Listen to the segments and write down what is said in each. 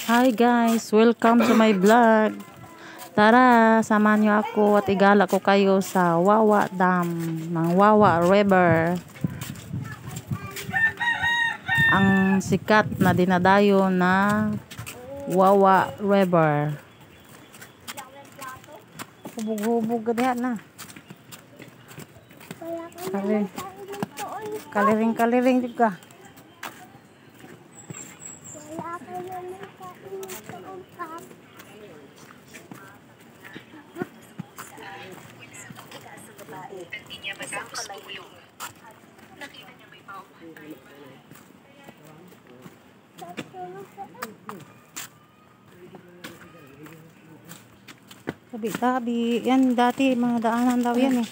Hi guys, welcome to my vlog. Tara, samahan niyo ako at igala ko kayo sa Wawa Dam ng Wawa River. Ang sikat na dinadayo na Wawa River. Hubog-hubog ganyan na. Kaliring juga. Tabi-tabi. Yan dati mga daanan daw yan eh.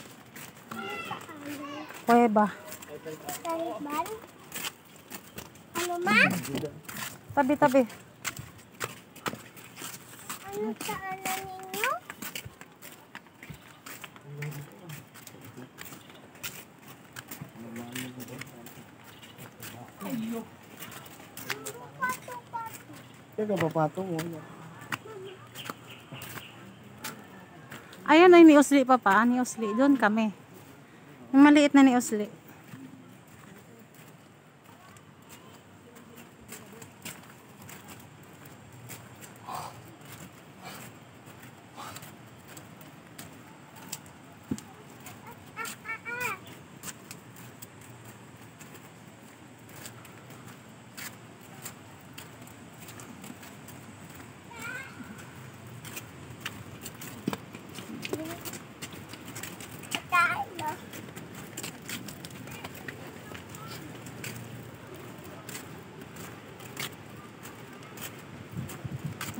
Kuweba. Ano ma? Tabi-tabi. Ano daanan ninyo? Teka, papatong mo. Ayan ay ni Usli papa. Ni Usli. Doon kami. Yung maliit na ni Usli.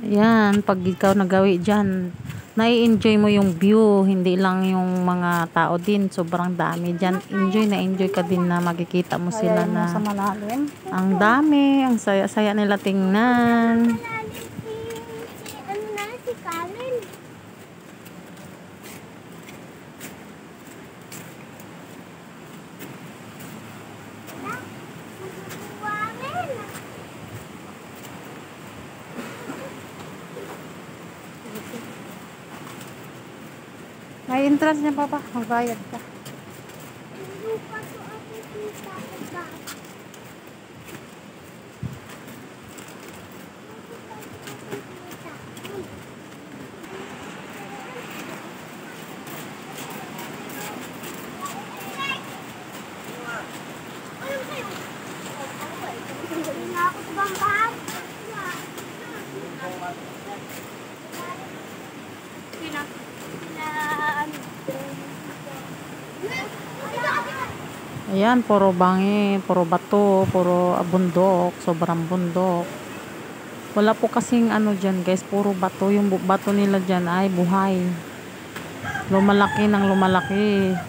Ayan, pag ikaw nagawi dyan, nai-enjoy mo yung view, hindi lang yung mga tao din, sobrang dami dyan. Enjoy ka din na makikita mo sila na Sa malalim. ang dami, ang saya-saya nila tingnan. Ano na si Karen? May entrance niya papa, magbayad ka. Lupa to ako kita. Ako sa bangka. Ayan, puro bangi, puro bato, puro bundok, sobrang bundok. Wala po kasing ano dyan guys, puro bato. Yung bato nila dyan ay buhay. Lumalaki ng lumalaki.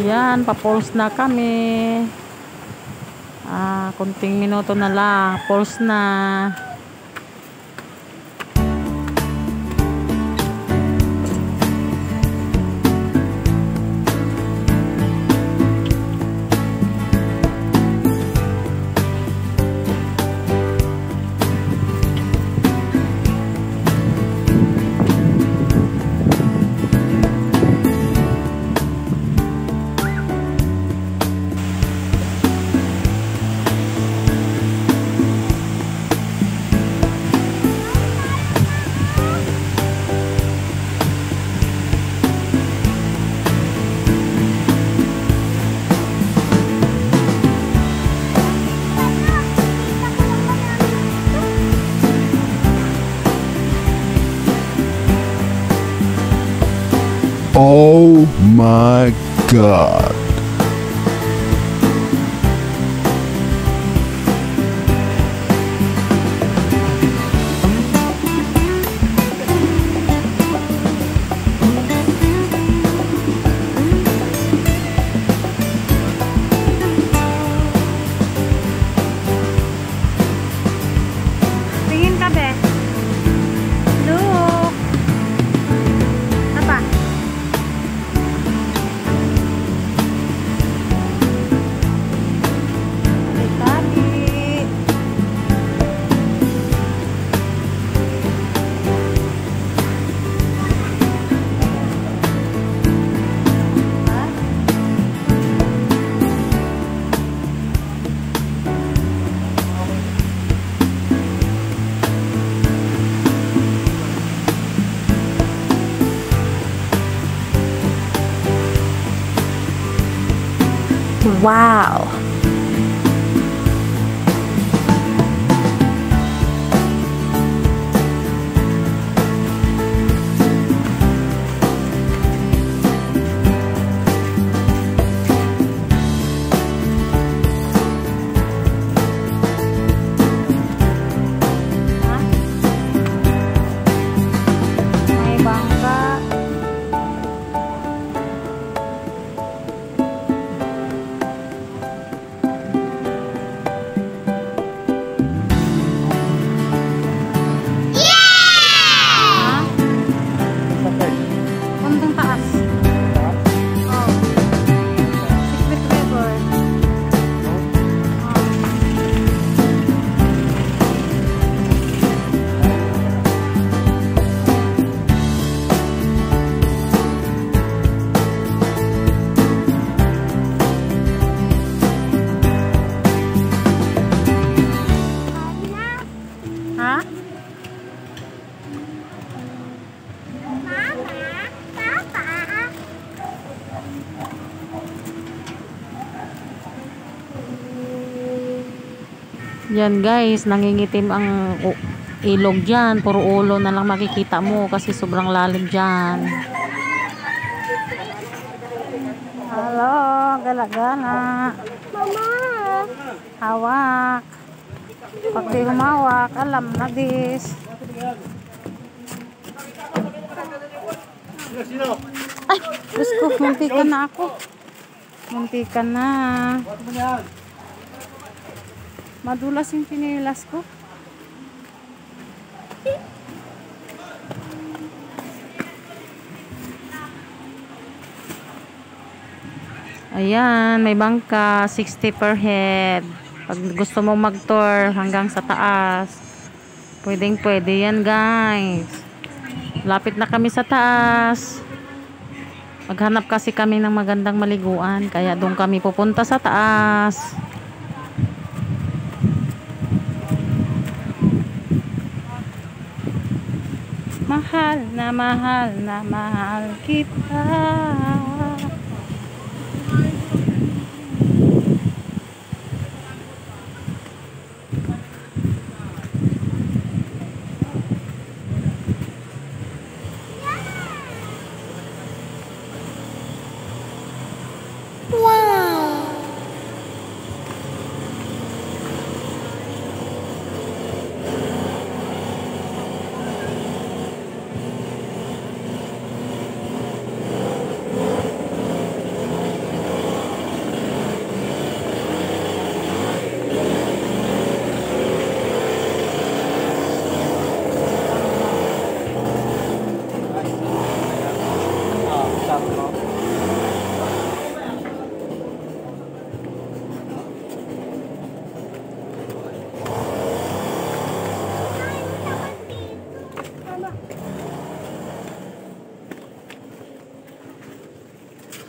Ayan, pa-pulse na kami. Kunting minuto na lang. Pulse na. Oh my God. Tingin ka be. Look. Apa? Wow! May bangka. Ha? Puntang taas. Oh. Secret River. Oh. Ha? Mama, Papa. Yan guys, nangingitim ang ilog dyan. Puro ulo na lang makikita mo kasi sobrang lalim dyan. Hello, gala-gala. Mama. Hawak. Pag di humawak, alam na dis. Ay, Diyos ko, muntikan na ako. Muntikan na. Madulas yung pinilas ko. Ayan, may bangka, 60 per head. Pag gusto mo mag-tour hanggang sa taas, pwedeng pwede yan guys. Lapit na kami sa taas. Maghanap kasi kami ng magandang maliguan, kaya doon kami pupunta sa taas. Mahal na mahal na mahal kita.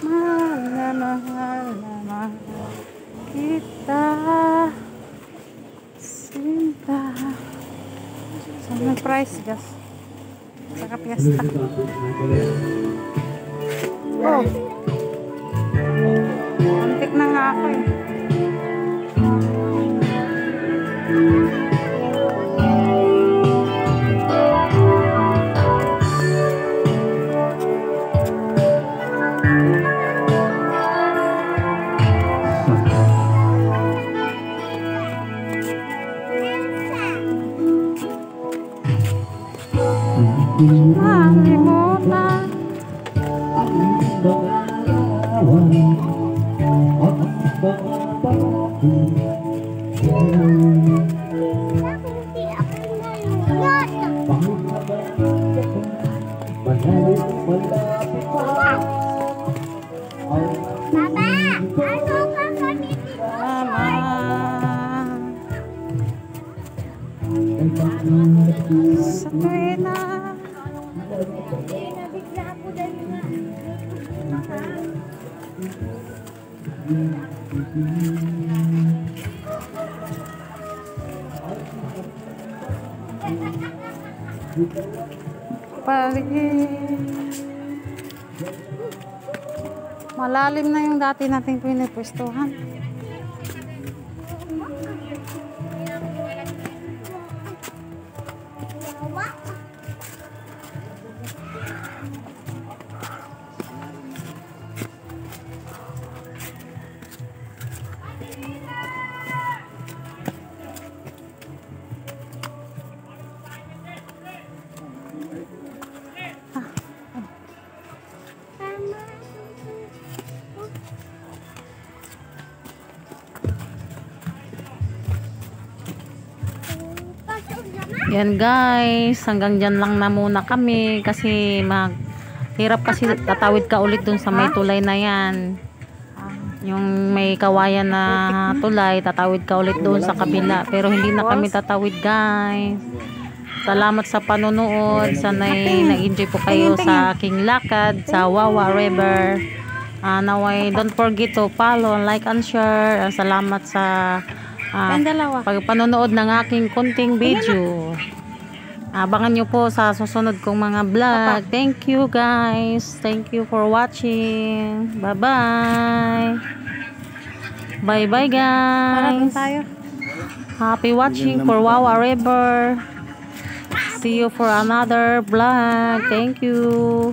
Mahal na mahal kita, sinta. So, may price gas sa piyesta. Oh, antik na nga ako eh. Makalimutan. Hindi ako nalulot. Papa, ano ka kami dito? Mama. Sa tuwina. Nabigla ako dahil nga. Paligid. Malalim na yung dati nating pinipwestuhan. Yan guys, hanggang dyan lang na muna kami kasi hirap kasi tatawid ka ulit dun sa may tulay na yan. Yung may kawayan na tulay, tatawid ka ulit doon sa kabila. Pero hindi na kami tatawid guys. Salamat sa panonood. Sana'y nag-enjoy po kayo sa aking lakad sa Wawa River. Naway, don't forget to follow, like and share. Salamat sa panonood ng aking konting video. Abangan nyo po sa susunod kong mga vlog. Thank you guys. Thank you for watching. Bye bye. Bye bye guys. Happy watching for Wawa River. See you for another vlog. Thank you.